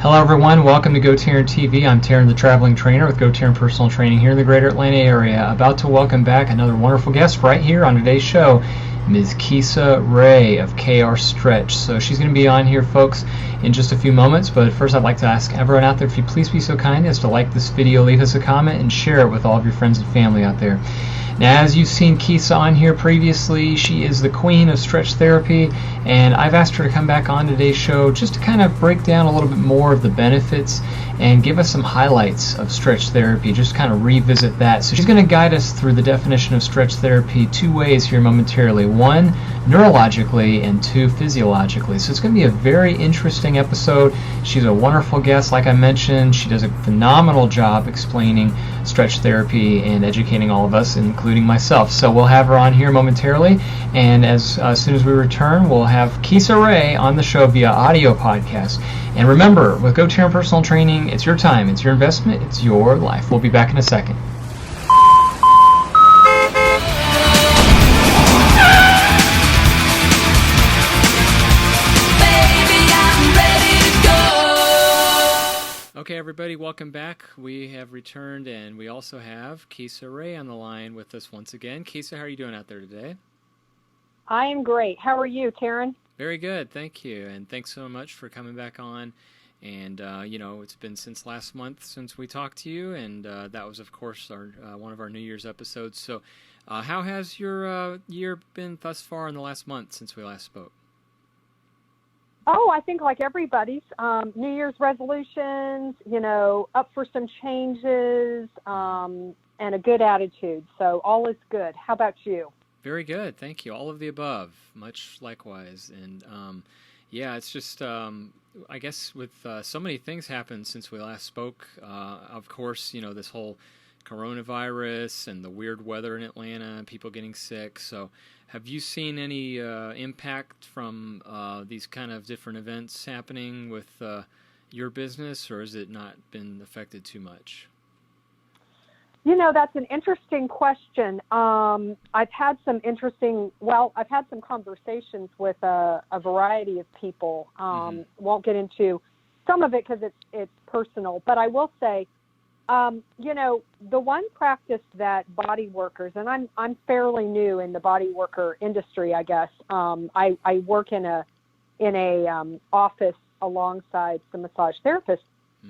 Hello everyone, welcome to GoTarryn TV. I'm Taryn, the traveling trainer with GoTarryn Personal Training here in the greater Atlanta area. About to welcome back another wonderful guest right here on today's show, Ms. Kisa Raye of KR Stretch. So she's going to be on here, folks, in just a few moments, but first I'd like to ask everyone out there if you please be so kind as to like this video, leave us a comment, and share it with all of your friends and family out there. Now, as you've seen Kisa on here previously, she is the queen of stretch therapy, and I've asked her to come back on today's show just to kind of break down a little bit more of the benefits and give us some highlights of stretch therapy, just kind of revisit that. So she's going to guide us through the definition of stretch therapy two ways here momentarily. One, neurologically, and two, physiologically. So it's going to be a very interesting episode. She's a wonderful guest, like I mentioned. She does a phenomenal job explaining stretch therapy and educating all of us, including myself. So we'll have her on here momentarily, and as soon as we return, we'll have Kisa Raye on the show via audio podcast. And remember, with GoTarryn Personal Training, it's your time, it's your investment, it's your life. We'll be back in a second. Okay, everybody, welcome back. We have returned, and we also have Kisa Raye on the line with us once again. Kisa, how are you doing out there today? I am great. How are you, Taryn? Very good, thank you, and thanks so much for coming back on. And you know, it's been since last month since we talked to you, and that was, of course, our one of our New Year's episodes. So, how has your year been thus far in the last month since we last spoke? Oh, I think like everybody's, New Year's resolutions, you know, up for some changes, and a good attitude. So all is good. How about you? Very good, thank you. All of the above, much likewise. And yeah, it's just, I guess with so many things happened since we last spoke. Of course, you know, this whole coronavirus and the weird weather in Atlanta and people getting sick. So have you seen any impact from these kind of different events happening with your business, or has it not been affected too much? You know, that's an interesting question. I've had some conversations with a variety of people. Won't get into some of it because it's personal, but I will say, you know, the one practice that body workers, and I'm fairly new in the body worker industry, I guess. I work in a office alongside some massage therapists.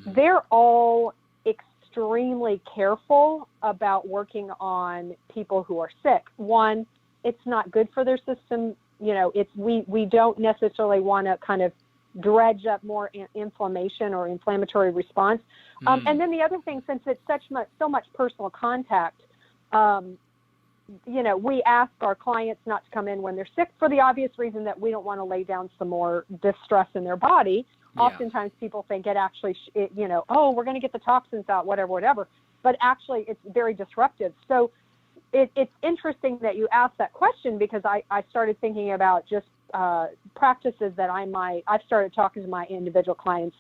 They're all extremely careful about working on people who are sick. One, it's not good for their system. You know, we don't necessarily want to kind of dredge up more inflammation or inflammatory response. And then the other thing, since it's so much personal contact, you know, we ask our clients not to come in when they're sick for the obvious reason that we don't want to lay down some more distress in their body. Yeah. Oftentimes people think it actually, you know, oh, we're going to get the toxins out, whatever. But actually it's very disruptive. So it's interesting that you asked that question, because I started thinking about just practices that I've started talking to my individual clients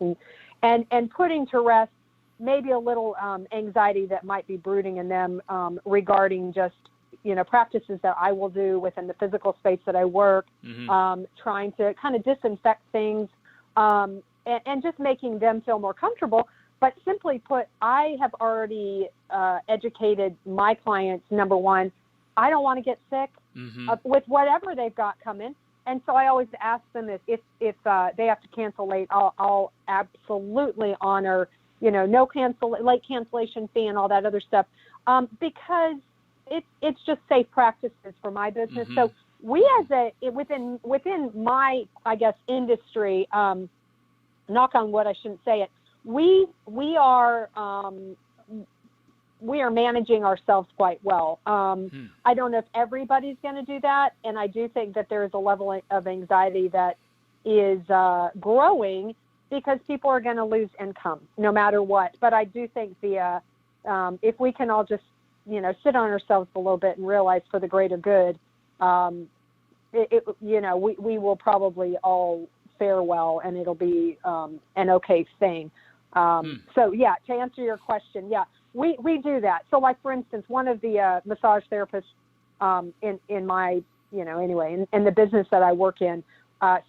and putting to rest maybe a little anxiety that might be brooding in them regarding just, you know, practices that I will do within the physical space that I work, trying to kind of disinfect things and just making them feel more comfortable. But simply put, I have already educated my clients, number one, I don't want to get sick with whatever they've got coming. And so I always ask them if they have to cancel late, I'll absolutely honor, you know, late cancellation fee and all that other stuff, because it's just safe practices for my business. So we within my, I guess, industry, knock on wood, I shouldn't say it, we are managing ourselves quite well. I don't know if everybody's going to do that, and I do think that there is a level of anxiety that is growing because people are going to lose income no matter what. But I do think if we can all just, you know, sit on ourselves a little bit and realize for the greater good, you know, we will probably all fare well, and it'll be an okay thing. So yeah, to answer your question, yeah, we do that. So like, for instance, one of the massage therapists in my, you know, anyway, in the business that I work in,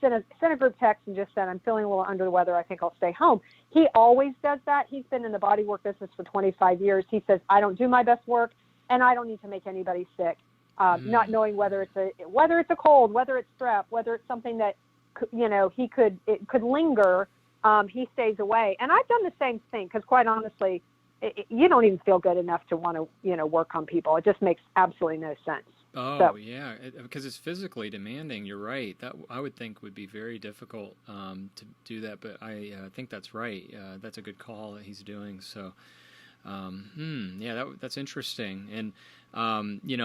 sent a group text and just said, I'm feeling a little under the weather. I think I'll stay home. He always does that. He's been in the bodywork business for 25 years. He says, I don't do my best work, and I don't need to make anybody sick. Not knowing whether it's a cold, whether it's strep, whether it's something that, it could linger, he stays away. And I've done the same thing because, quite honestly, you don't even feel good enough to want to, work on people. It just makes absolutely no sense. Oh, yeah, because it's physically demanding. You're right. That I would think would be very difficult to do that, but I think that's right. That's a good call that he's doing. So, that's interesting. And,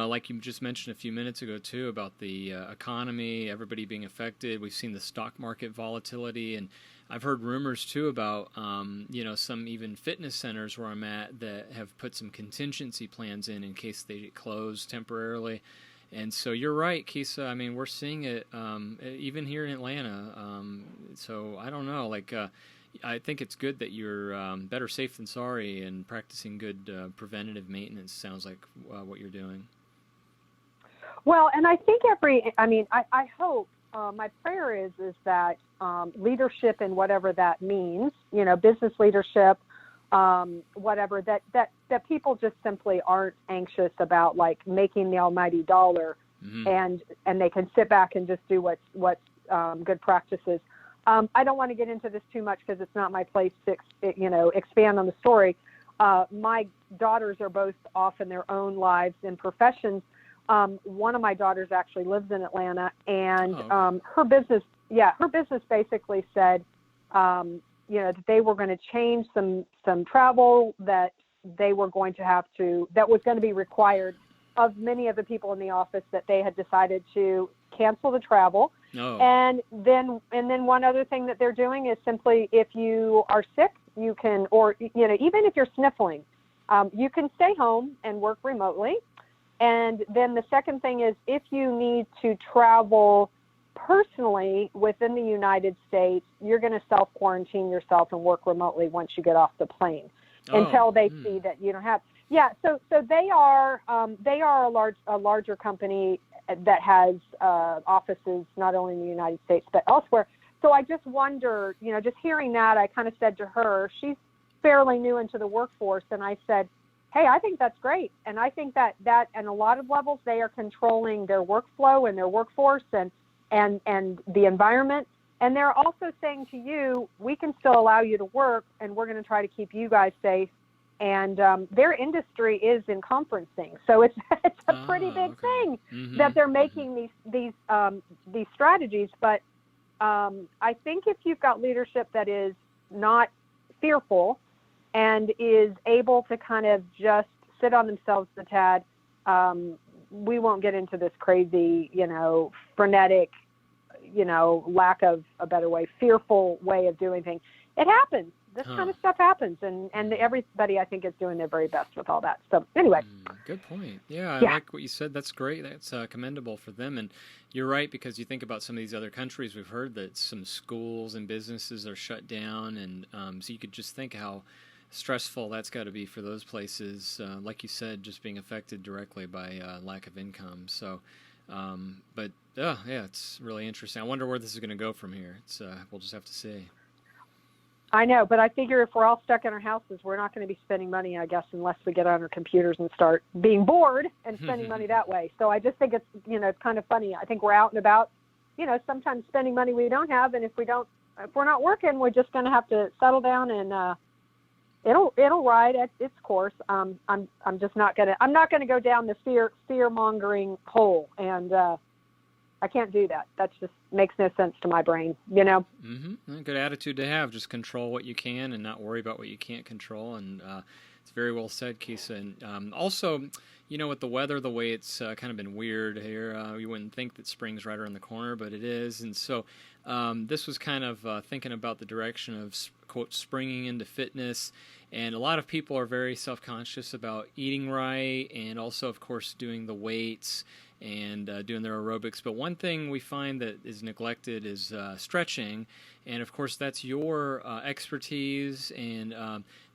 like you just mentioned a few minutes ago, too, about the economy, everybody being affected. We've seen the stock market volatility, and I've heard rumors, too, about, some even fitness centers where I'm at that have put some contingency plans in case they get closed temporarily. And so you're right, Kisa. I mean, we're seeing it even here in Atlanta. So I don't know. I think it's good that you're better safe than sorry and practicing good preventative maintenance. Sounds like what you're doing. Well, and I think I hope, my prayer is that leadership and whatever that means, business leadership, whatever, that people just simply aren't anxious about making the almighty dollar, and they can sit back and just do what's good practices. I don't want to get into this too much because it's not my place to expand on the story. My daughters are both off in their own lives and professions. One of my daughters actually lives in Atlanta, and her business basically said, that they were going to change some travel that they were going to have to, that was going to be required of many of the people in the office, that they had decided to cancel the travel. Oh. And then one other thing that they're doing is simply, if you are sick, you can, or, even if you're sniffling, you can stay home and work remotely. And then the second thing is, if you need to travel personally within the United States, you're going to self-quarantine yourself and work remotely once you get off the plane until they see that you don't have. Yeah, so they are a larger company that has offices not only in the United States but elsewhere. So I just wonder, just hearing that, I kind of said to her, she's fairly new into the workforce, and I said, hey, I think that's great. And I think that on a lot of levels, they are controlling their workflow and their workforce and the environment. And they're also saying to you, we can still allow you to work, and we're going to try to keep you guys safe. And their industry is in conferencing. So it's a pretty big thing that they're making these strategies. But I think if you've got leadership that is not fearful and is able to kind of just sit on themselves a tad, we won't get into this crazy, frenetic, lack of a better way, fearful way of doing things. It happens. This kind of stuff happens, and everybody, I think, is doing their very best with all that. So anyway. Good point. Yeah, I like what you said. That's great. That's commendable for them. And you're right, because you think about some of these other countries, we've heard that some schools and businesses are shut down, and so you could just think how stressful that's got to be for those places, like you said, just being affected directly by lack of income. So, it's really interesting. I wonder where this is going to go from here. We'll just have to see. I know, but I figure if we're all stuck in our houses, we're not going to be spending money, I guess, unless we get on our computers and start being bored and spending money that way. So I just think it's kind of funny. I think we're out and about, sometimes spending money we don't have, and if we're not working, we're just going to have to settle down and it'll ride its course. I'm just not going to go down the fear mongering hole, and I can't do that. That just makes no sense to my brain, Good attitude to have. Just control what you can and not worry about what you can't control. And it's very well said, Kisa. And also, with the weather, the way it's kind of been weird here, you wouldn't think that spring's right around the corner, but it is. And so this was kind of thinking about the direction of, quote, springing into fitness. And a lot of people are very self-conscious about eating right and also, of course, doing the weights and doing their aerobics. But one thing we find that is neglected is stretching, and of course that's your expertise, and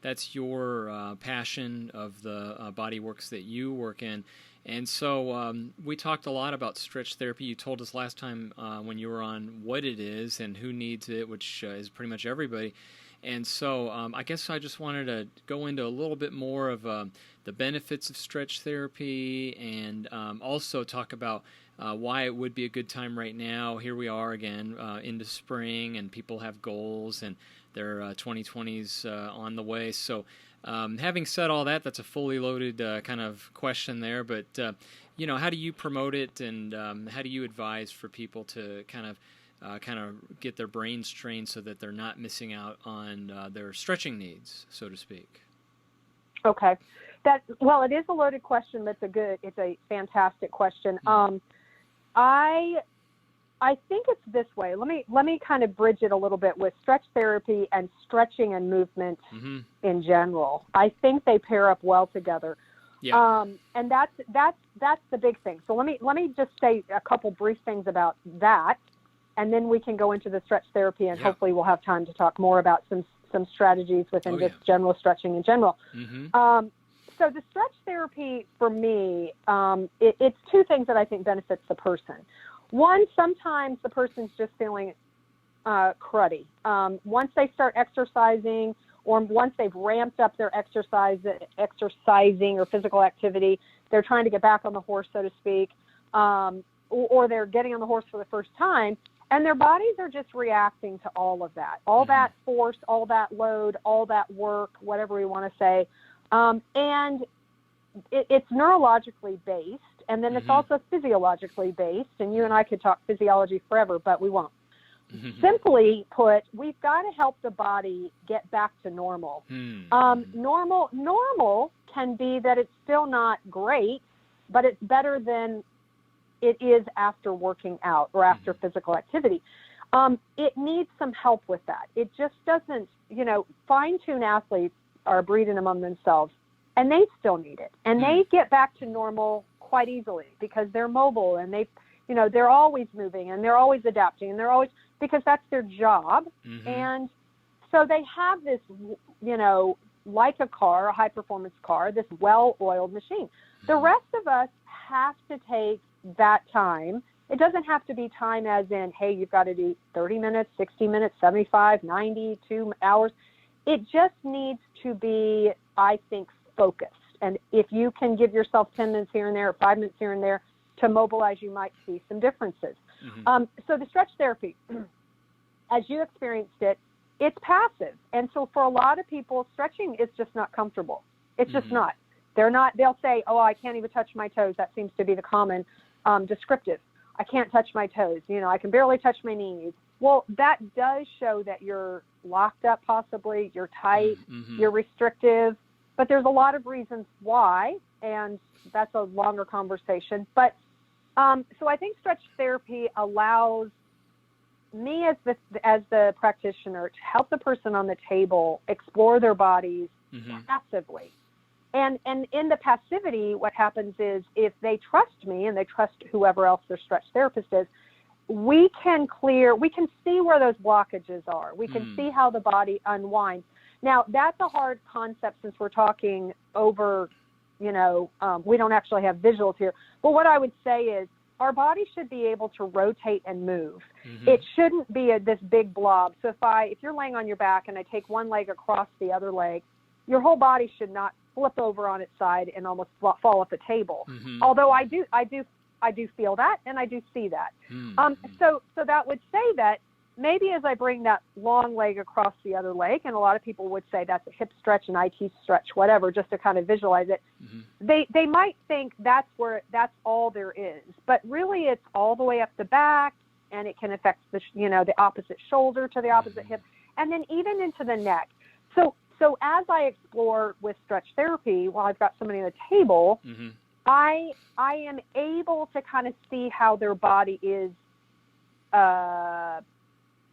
that's your passion of the body works that you work in. And so we talked a lot about stretch therapy. You told us last time when you were on what it is and who needs it, which is pretty much everybody. And so I guess I just wanted to go into a little bit more of the benefits of stretch therapy, and also talk about why it would be a good time right now. Here we are again into spring, and people have goals, and their 2020's on the way. So having said all that, that's a fully loaded kind of question there. But, how do you promote it, and how do you advise for people to kind of get their brains trained so that they're not missing out on their stretching needs, so to speak? Okay. Well, it is a loaded question, but it's a fantastic question. I think it's this way. Let me kind of bridge it a little bit with stretch therapy and stretching and movement in general. I think they pair up well together. Yeah. And that's the big thing. So let me just say a couple brief things about that, and then we can go into the stretch therapy, and hopefully we'll have time to talk more about some strategies within just general stretching in general. So the stretch therapy for me, it's two things that I think benefits the person. One, sometimes the person's just feeling cruddy. Once they start exercising, or once they've ramped up their exercising or physical activity, they're trying to get back on the horse, so to speak, or they're getting on the horse for the first time, and their bodies are just reacting to all of that, all that force, all that load, all that work, whatever we want to say. And it's neurologically based, and then it's also physiologically based, and you and I could talk physiology forever, but we won't. Simply put, we've got to help the body get back to normal. Normal can be that it's still not great, but it's better than it is after working out or after physical activity. It needs some help with that. It just doesn't, fine-tuned athletes are breeding among themselves, and they still need it. And they get back to normal quite easily because they're mobile, and they're always moving, and they're always adapting, and they're always, because that's their job. And so they have this, like a car, a high-performance car, this well-oiled machine. The rest of us have to take that time. It doesn't have to be time as in, hey, you've got to do 30 minutes, 60 minutes, 75, 90, 2 hours. It just needs to be, I think, focused. And if you can give yourself 10 minutes here and there, or 5 minutes here and there to mobilize, you might see some differences. So the stretch therapy, as you experienced it, it's passive. And so for a lot of people, stretching is just not comfortable. It's just not. They'll say, oh, I can't even touch my toes. That seems to be the common descriptive. I can't touch my toes. I can barely touch my knees. Well, that does show that you're locked up possibly, you're tight, you're restrictive, but there's a lot of reasons why, and that's a longer conversation. But so I think stretch therapy allows me as the practitioner to help the person on the table explore their bodies passively. And in the passivity, what happens is if they trust me and they trust whoever else their stretch therapist is, we can see where those blockages are. We can see how the body unwinds. Now, that's a hard concept since we're talking over, we don't actually have visuals here. But what I would say is our body should be able to rotate and move. It shouldn't be this big blob. So if you're laying on your back and I take one leg across the other leg, your whole body should not flip over on its side and almost fall off the table. Although I do feel that, and I do see that. So that would say that maybe as I bring that long leg across the other leg, and a lot of people would say that's a hip stretch, an IT stretch, whatever, just to kind of visualize it. They might think that's all there is, but really it's all the way up the back, and it can affect the opposite shoulder to the opposite hip, and then even into the neck. So as I explore with stretch therapy, while I've got somebody on the table, I am able to kind of see how their body is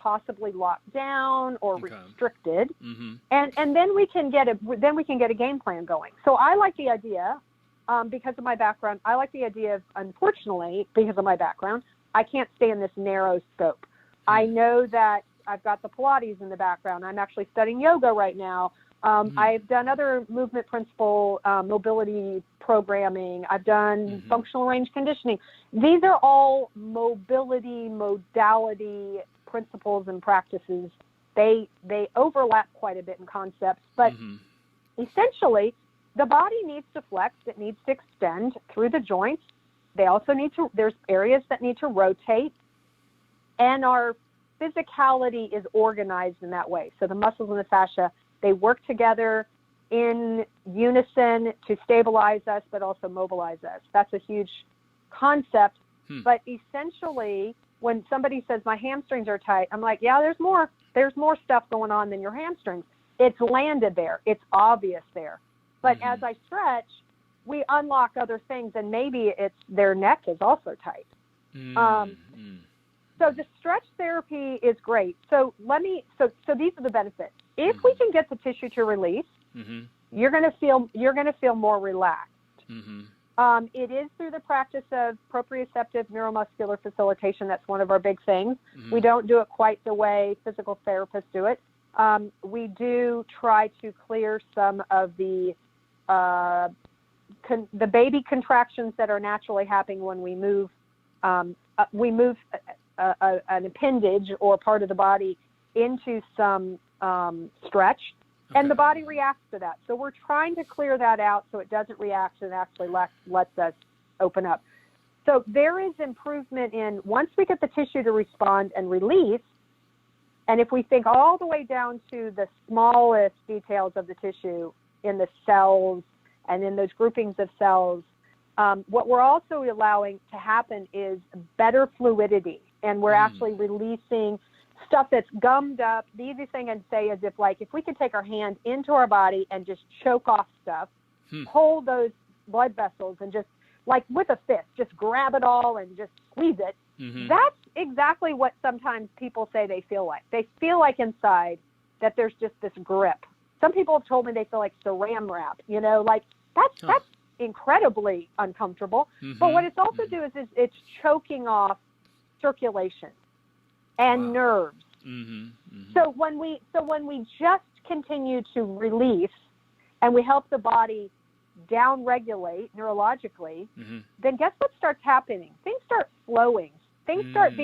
possibly locked down or restricted, and then we can get a game plan going. So I like the idea because of my background, I like the idea of, unfortunately, because of my background, I can't stay in this narrow scope. I know that I've got the Pilates in the background. I'm actually studying yoga right now. I've done other movement principle, mobility programming. I've done functional range conditioning. These are all mobility, modality principles and practices. They overlap quite a bit in concepts, but essentially, the body needs to flex. It needs to extend through the joints. They also need to, there's areas that need to rotate, and our physicality is organized in that way. So the muscles and the fascia, they work together in unison to stabilize us, but also mobilize us. That's a huge concept. But essentially, when somebody says my hamstrings are tight, I'm like, yeah, there's more stuff going on than your hamstrings. It's landed there. It's obvious there. But as I stretch, we unlock other things, and maybe it's their neck is also tight. So the stretch therapy is great. So so these are the benefits. If we can get the tissue to release, you're going to feel more relaxed. It is through the practice of proprioceptive neuromuscular facilitation. That's one of our big things. We don't do it quite the way physical therapists do it. We do try to clear some of the baby contractions that are naturally happening when we move. We move an appendage or part of the body into some stretch, and the body reacts to that. So we're trying to clear that out so it doesn't react and actually lets us open up. So there is improvement in, once we get the tissue to respond and release, and if we think all the way down to the smallest details of the tissue in the cells and in those groupings of cells, what we're also allowing to happen is better fluidity, and we're actually releasing stuff that's gummed up. The easy thing I'd say is if we could take our hand into our body and just choke off stuff, hold those blood vessels and just, like with a fist, just grab it all and just squeeze it. That's exactly what sometimes people say they feel like. They feel like inside that there's just this grip. Some people have told me they feel like saran wrap, that's incredibly uncomfortable. But what it's also doing is it's choking off circulation and nerves. So when we just continue to release and we help the body down-regulate neurologically, then guess what starts happening? Things start flowing. Things start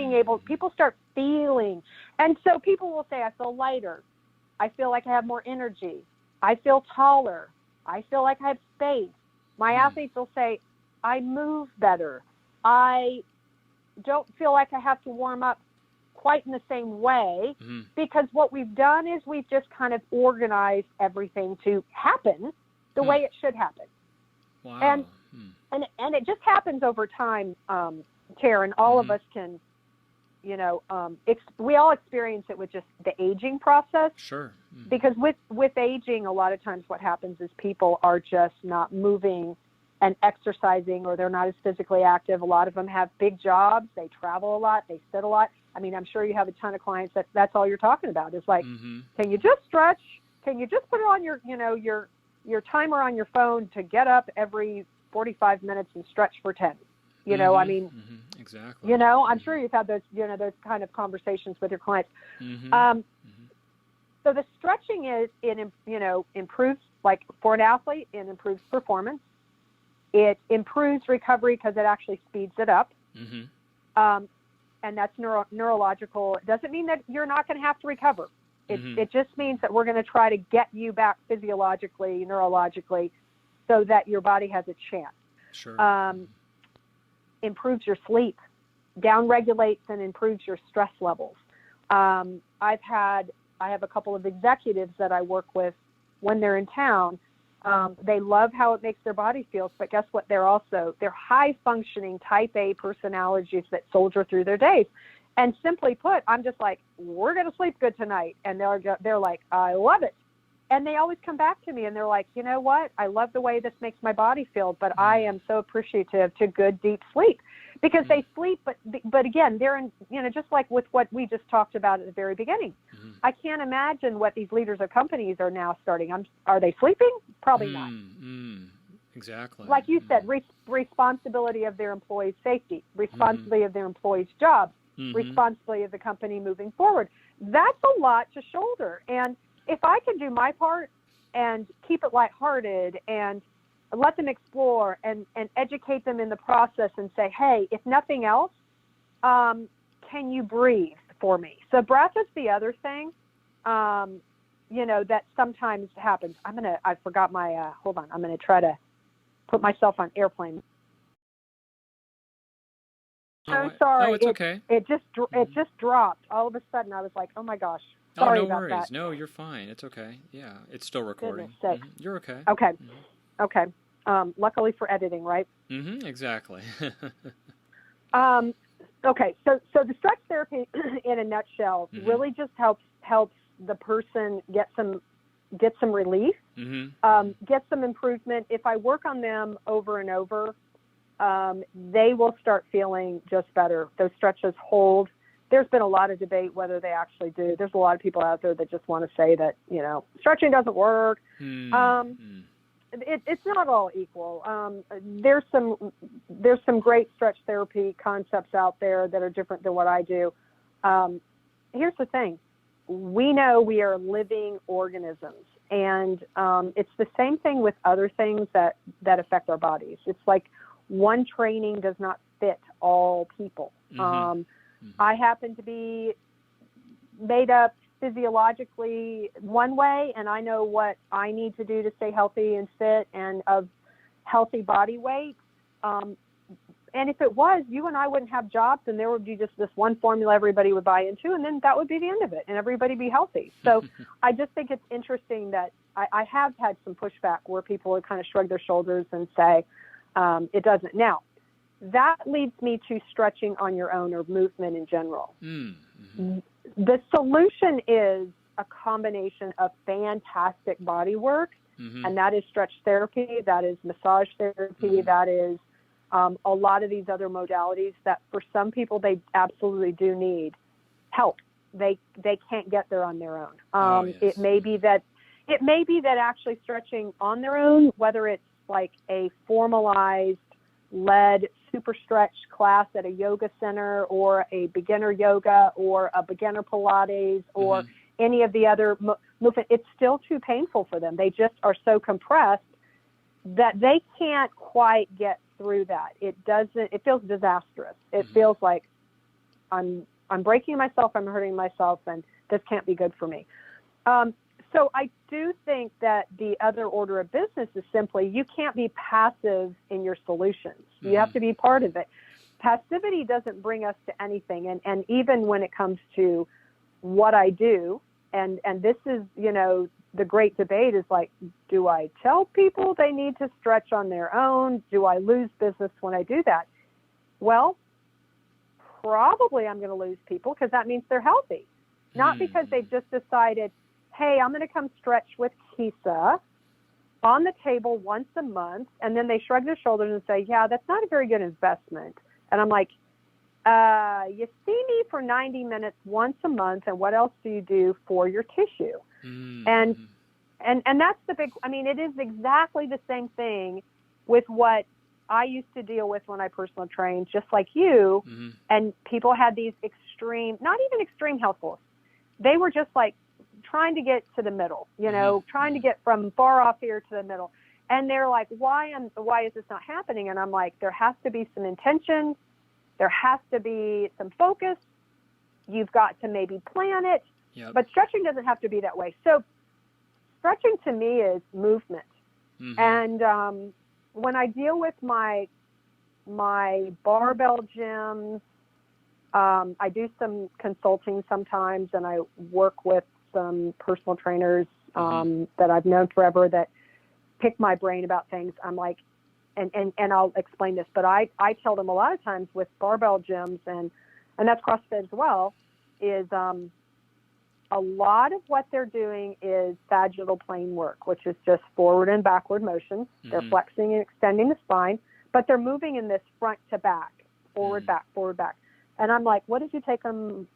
people start feeling. And so people will say, I feel lighter. I feel like I have more energy. I feel taller. I feel like I have space. My athletes will say, I move better. I don't feel like I have to warm up quite in the same way, because what we've done is we've just kind of organized everything to happen the way it should happen. Wow. And it just happens over time, Taryn. All of us can, we all experience it with just the aging process. Sure. Because with aging, a lot of times what happens is people are just not moving and exercising, or they're not as physically active. A lot of them have big jobs. They travel a lot. They sit a lot. I mean, I'm sure you have a ton of clients that's all you're talking about. It's like, can you just stretch? Can you just put it on your timer on your phone to get up every 45 minutes and stretch for 10? I mean, exactly. I'm sure you've had those, those kind of conversations with your clients. So the stretching improves, like for an athlete, it improves performance. It improves recovery because it actually speeds it up. And that's neurological. It doesn't mean that you're not going to have to recover. It just means that we're going to try to get you back physiologically, neurologically, so that your body has a chance. Sure. Improves your sleep, down-regulates and improves your stress levels. I have a couple of executives that I work with when they're in town. They love how it makes their body feel, but guess what? They're high-functioning type A personalities that soldier through their days. And simply put, I'm just like, we're going to sleep good tonight. And they're like, I love it. And they always come back to me and they're like, you know what? I love the way this makes my body feel, but I am so appreciative to good, deep sleep. Because they sleep, but again, they're in, just like with what we just talked about at the very beginning. I can't imagine what these leaders of companies are now starting. Are they sleeping? Probably not. Exactly. like you said, responsibility of their employees' safety, responsibility of their employees' jobs, responsibility of the company moving forward. That's a lot to shoulder. And if I can do my part and keep it lighthearted and let them explore and educate them in the process and say, hey, if nothing else, can you breathe for me? So breath is the other thing, that sometimes happens. I forgot my, hold on. I'm going to try to put myself on airplane. So sorry. No, it's okay. It just dropped. All of a sudden, I was like, "Oh my gosh!" Sorry no about worries. that. No, you're fine. It's okay. Yeah, it's still recording. You're okay. Okay. Okay. Luckily for editing, right? Exactly. Okay. So the stretch therapy, in a nutshell, really just helps the person get some relief, get some improvement. If I work on them over and over, they will start feeling just better. Those stretches hold. There's been a lot of debate whether they actually do. There's a lot of people out there that just want to say that, stretching doesn't work. It's not all equal. There's some great stretch therapy concepts out there that are different than what I do. Here's the thing. We know we are living organisms, and it's the same thing with other things that affect our bodies. It's like one training does not fit all people. I happen to be made up physiologically one way, and I know what I need to do to stay healthy and fit and of healthy body weight. And if it was, you and I wouldn't have jobs, and there would be just this one formula everybody would buy into, and then that would be the end of it, and everybody be healthy. So I just think it's interesting that I have had some pushback where people would kind of shrug their shoulders and say, it doesn't. Now, that leads me to stretching on your own or movement in general. The solution is a combination of fantastic body work, and that is stretch therapy, that is massage therapy, that is a lot of these other modalities that for some people they absolutely do need help. They can't get there on their own. It may be that actually stretching on their own, whether it's like a formalized led super stretch class at a yoga center or a beginner yoga or a beginner Pilates or any of the other movement, it's still too painful for them. They just are so compressed that they can't quite get through that. It feels disastrous. It feels like I'm breaking myself, I'm hurting myself, and this can't be good for me. So I do think that the other order of business is simply you can't be passive in your solutions. You have to be part of it. Passivity doesn't bring us to anything. And even when it comes to what I do, and this is, the great debate is like, do I tell people they need to stretch on their own? Do I lose business when I do that? Well, probably I'm going to lose people because that means they're healthy. Not because they've just decided, hey, I'm going to come stretch with Kisa on the table once a month, and then they shrug their shoulders and say, yeah, that's not a very good investment. And I'm like, you see me for 90 minutes once a month, and what else do you do for your tissue? And that's the big, it is exactly the same thing with what I used to deal with when I personal trained, just like you, and people had these extreme, not even extreme health goals. They were just like trying to get to the middle, trying to get from far off here to the middle. And they're like, why is this not happening? And I'm like, there has to be some intention. There has to be some focus. You've got to maybe plan it. Yep. But stretching doesn't have to be that way. So stretching to me is movement. And when I deal with my barbell gyms, I do some consulting sometimes, and I work with some personal trainers that I've known forever that pick my brain about things. I'm like, and I'll explain this, but I tell them a lot of times with barbell gyms, and that's CrossFit as well, is a lot of what they're doing is sagittal plane work, which is just forward and backward motion. They're flexing and extending the spine, but they're moving in this front to back, forward, back, forward, back. And I'm like, what if you take them,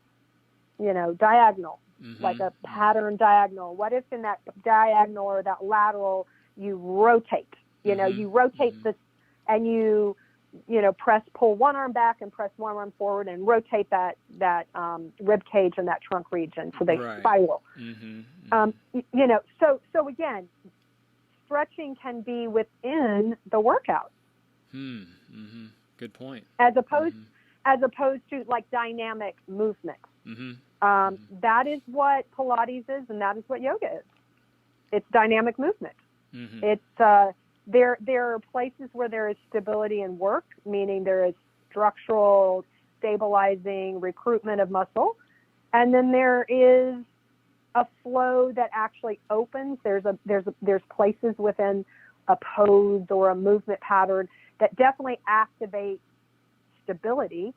diagonal, like a pattern diagonal? What if in that diagonal or that lateral you rotate? You know, you rotate this, and you pull one arm back and press one arm forward and rotate that rib cage and that trunk region so they spiral. You know, so again, stretching can be within the workout. Good point. As opposed to like dynamic movement. That is what Pilates is, and that is what yoga is. It's dynamic movement. It's there are places where there is stability in work, meaning there is structural stabilizing recruitment of muscle, and then there is a flow that actually opens. There's places within a pose or a movement pattern that definitely activate stability,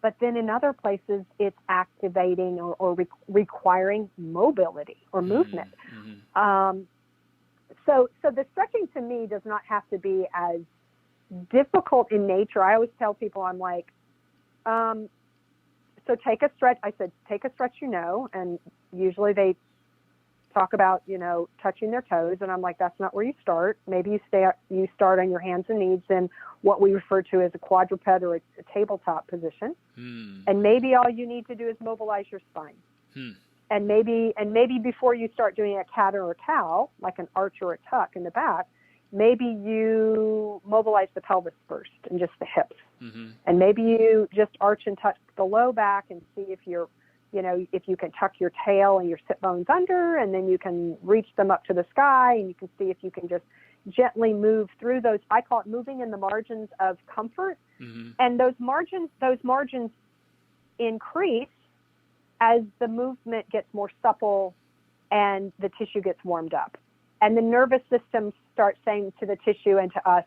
but then in other places it's activating or requiring mobility or movement. So the stretching to me does not have to be as difficult in nature. I always tell people, I'm like, so take a stretch. I said, take a stretch, and usually they talk about, touching their toes. And I'm like, that's not where you start. Maybe you start on your hands and knees in what we refer to as a quadruped or a tabletop position. And maybe all you need to do is mobilize your spine. And maybe before you start doing a cat or a cow, like an arch or a tuck in the back, maybe you mobilize the pelvis first and just the hips. And maybe you just arch and touch the low back and see if if you can tuck your tail and your sit bones under, and then you can reach them up to the sky, and you can see if you can just gently move through those. I call it moving in the margins of comfort. And those margins increase as the movement gets more supple and the tissue gets warmed up. And the nervous system starts saying to the tissue and to us,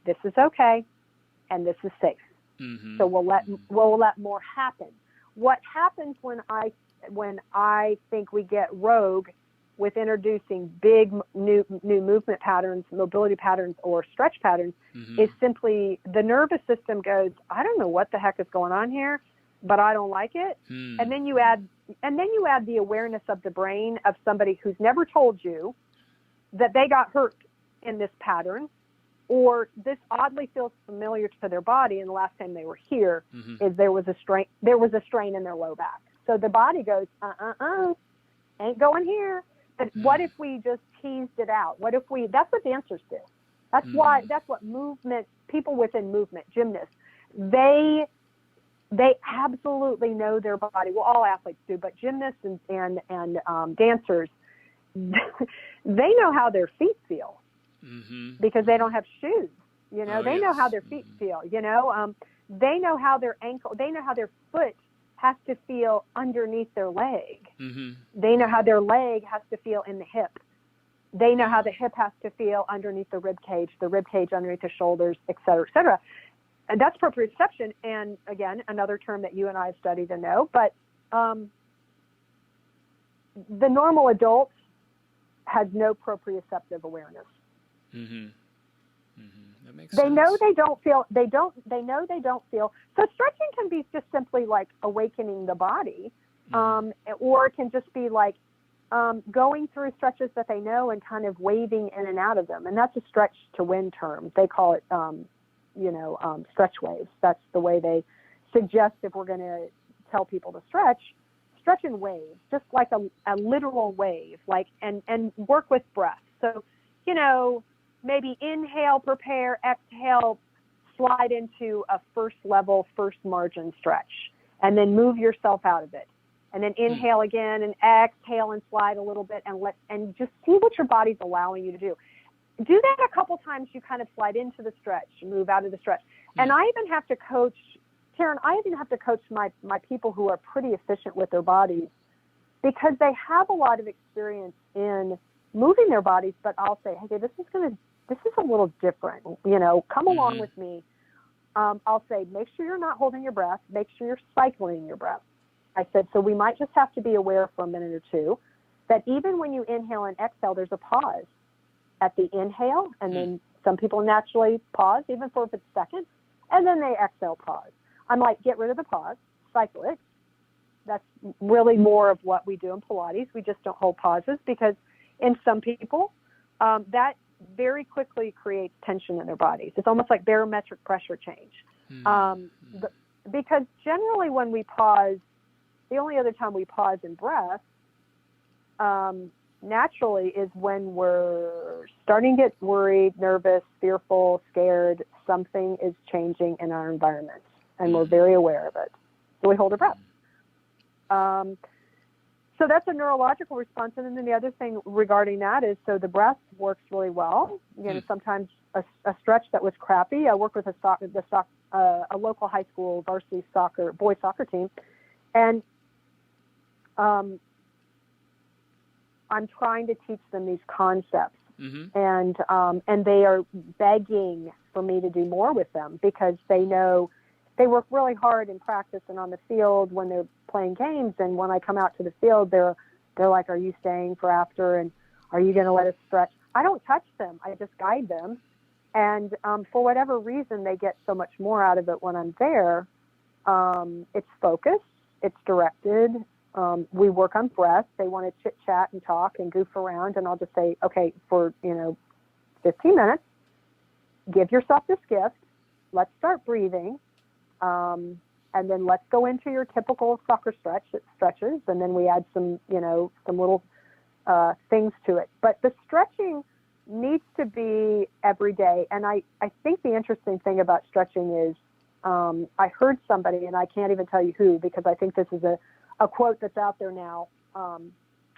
this is okay and this is safe. So we'll let more happen. What happens when I think we get rogue with introducing big new movement patterns, mobility patterns, or stretch patterns is simply the nervous system goes, I don't know what the heck is going on here, but I don't like it. And then you add the awareness of the brain of somebody who's never told you that they got hurt in this pattern, or this oddly feels familiar to their body, and the last time they were here is there was a strain in their low back. So the body goes, ain't going here. But what if we just teased it out? That's what dancers do. That's what people within movement, gymnasts, they absolutely know their body. Well, all athletes do, but gymnasts and dancers, they know how their feet feel because they don't have shoes. They know how their feet feel. They know how their foot has to feel underneath their leg. They know how their leg has to feel in the hip. They know how the hip has to feel underneath the rib cage underneath the shoulders, et cetera, et cetera. And that's proprioception. And again, another term that you and I have studied and know, but the normal adult has no proprioceptive awareness. That makes they sense. know they don't feel. They know they don't feel. So stretching can be just simply like awakening the body, or it can just be like going through stretches that they know and kind of waving in and out of them. And that's a stretch to win term. They call it, stretch waves. That's the way they suggest if we're going to tell people to stretch and wave, just like a literal wave, and work with breath. So, maybe inhale, prepare, exhale, slide into a first margin stretch, and then move yourself out of it. And then inhale again and exhale and slide a little bit and just see what your body's allowing you to do. Do that a couple times. You kind of slide into the stretch, move out of the stretch. And I even have to coach, Taryn, my people who are pretty efficient with their bodies because they have a lot of experience in moving their bodies, but I'll say, hey, this is a little different, come along with me. I'll say, make sure you're not holding your breath. Make sure you're cycling your breath. I said, so we might just have to be aware for a minute or two that even when you inhale and exhale, there's a pause at the inhale. And then some people naturally pause even for a second, and then they exhale, pause. I'm like, get rid of the pause, cycle it. That's really more of what we do in Pilates. We just don't hold pauses because in some people, that very quickly creates tension in their bodies. It's almost like barometric pressure change. Because generally when we pause, the only other time we pause in breath naturally is when we're starting to get worried, nervous, fearful, scared. Something is changing in our environment, and we're very aware of it. So we hold our breath. So that's a neurological response. And then the other thing regarding that is, so the breath works really well. You know, sometimes a stretch that was crappy. I work with a local high school varsity boys soccer team, and I'm trying to teach them these concepts, and they are begging for me to do more with them because they know they work really hard in practice and on the field when they're playing games. And when I come out to the field, they're like, "Are you staying for after? And are you going to let us stretch?" I don't touch them. I just guide them. And for whatever reason, they get so much more out of it when I'm there. It's focused. It's directed. We work on breath. They want to chit chat and talk and goof around. And I'll just say, okay, for, 15 minutes, give yourself this gift. Let's start breathing. And then let's go into your typical soccer stretches. And then we add some little things to it. But the stretching needs to be every day. And I think the interesting thing about stretching is I heard somebody, and I can't even tell you who, because I think this is a quote that's out there now.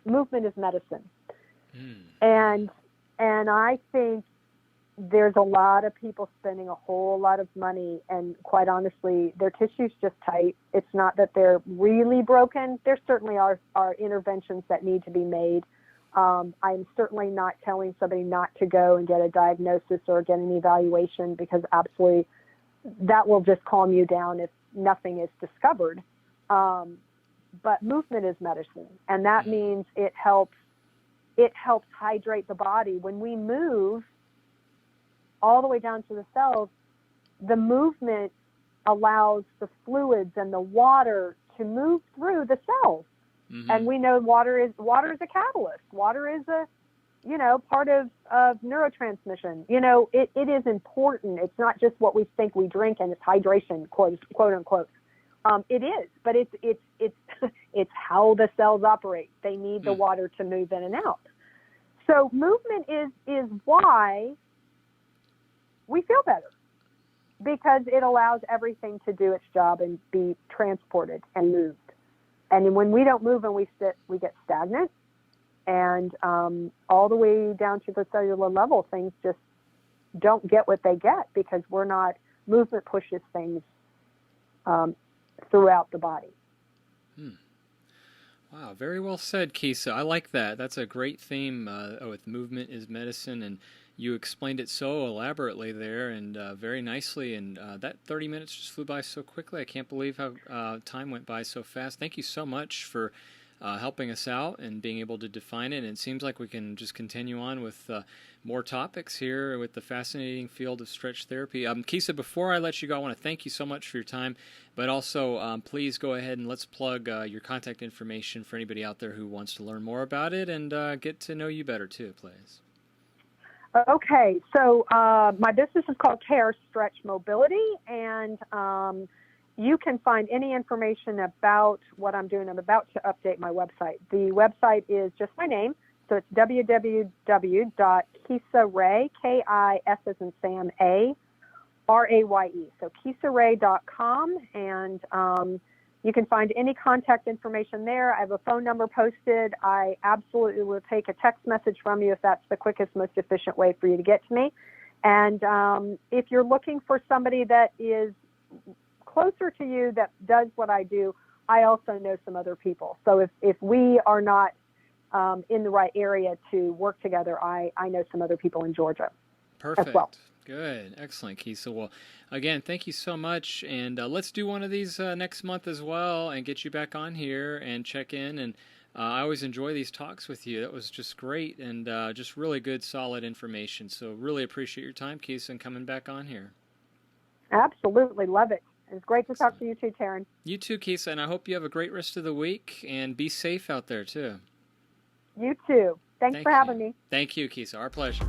Movement is medicine. And I think there's a lot of people spending a whole lot of money, and quite honestly, their tissue's just tight. It's not that they're really broken. There certainly are interventions that need to be made. I'm certainly not telling somebody not to go and get a diagnosis or get an evaluation, because absolutely that will just calm you down if nothing is discovered. But movement is medicine, and that means it helps hydrate the body. When we move all the way down to the cells, the movement allows the fluids and the water to move through the cells. And we know water is a catalyst. Water is a, part of neurotransmission. It is important. It's not just what we think we drink and it's hydration, quote unquote. It is, but it's how the cells operate. They need the water to move in and out. So movement is why we feel better, because it allows everything to do its job and be transported and moved. And when we don't move and we sit, we get stagnant. And all the way down to the cellular level, things just don't get what they get, because movement pushes things throughout the body. Wow, very well said, Kisa. I like that. That's a great theme with movement is medicine, and you explained it so elaborately there and very nicely, and that 30 minutes just flew by so quickly. I can't believe how time went by so fast. Thank you so much for helping us out and being able to define it. And it seems like we can just continue on with more topics here with the fascinating field of stretch therapy. Kisa, before I let you go, I want to thank you so much for your time, but also please go ahead and let's plug your contact information for anybody out there who wants to learn more about it and get to know you better too, please. Okay, so my business is called Care Stretch Mobility, and you can find any information about what I'm doing. I'm about to update my website. The website is just my name, so it's www.KisaRaye, K-I-S as in Sam, A, R-A-Y-E, so KisaRaye.com, and you can find any contact information there. I have a phone number posted. I absolutely will take a text message from you if that's the quickest, most efficient way for you to get to me. And if you're looking for somebody that is closer to you that does what I do, I also know some other people. So if we are not in the right area to work together, I know some other people in Georgia. Perfect. As well. Good. Excellent, Kisa. Well, again, thank you so much. And let's do one of these next month as well and get you back on here and check in. And I always enjoy these talks with you. That was just great and just really good, solid information. So really appreciate your time, Kisa, and coming back on here. Absolutely. Love it. It's great to talk to you too, Taryn. You too, Kisa. And I hope you have a great rest of the week and be safe out there too. You too. Thanks for having me. Thank you, Kisa. Our pleasure.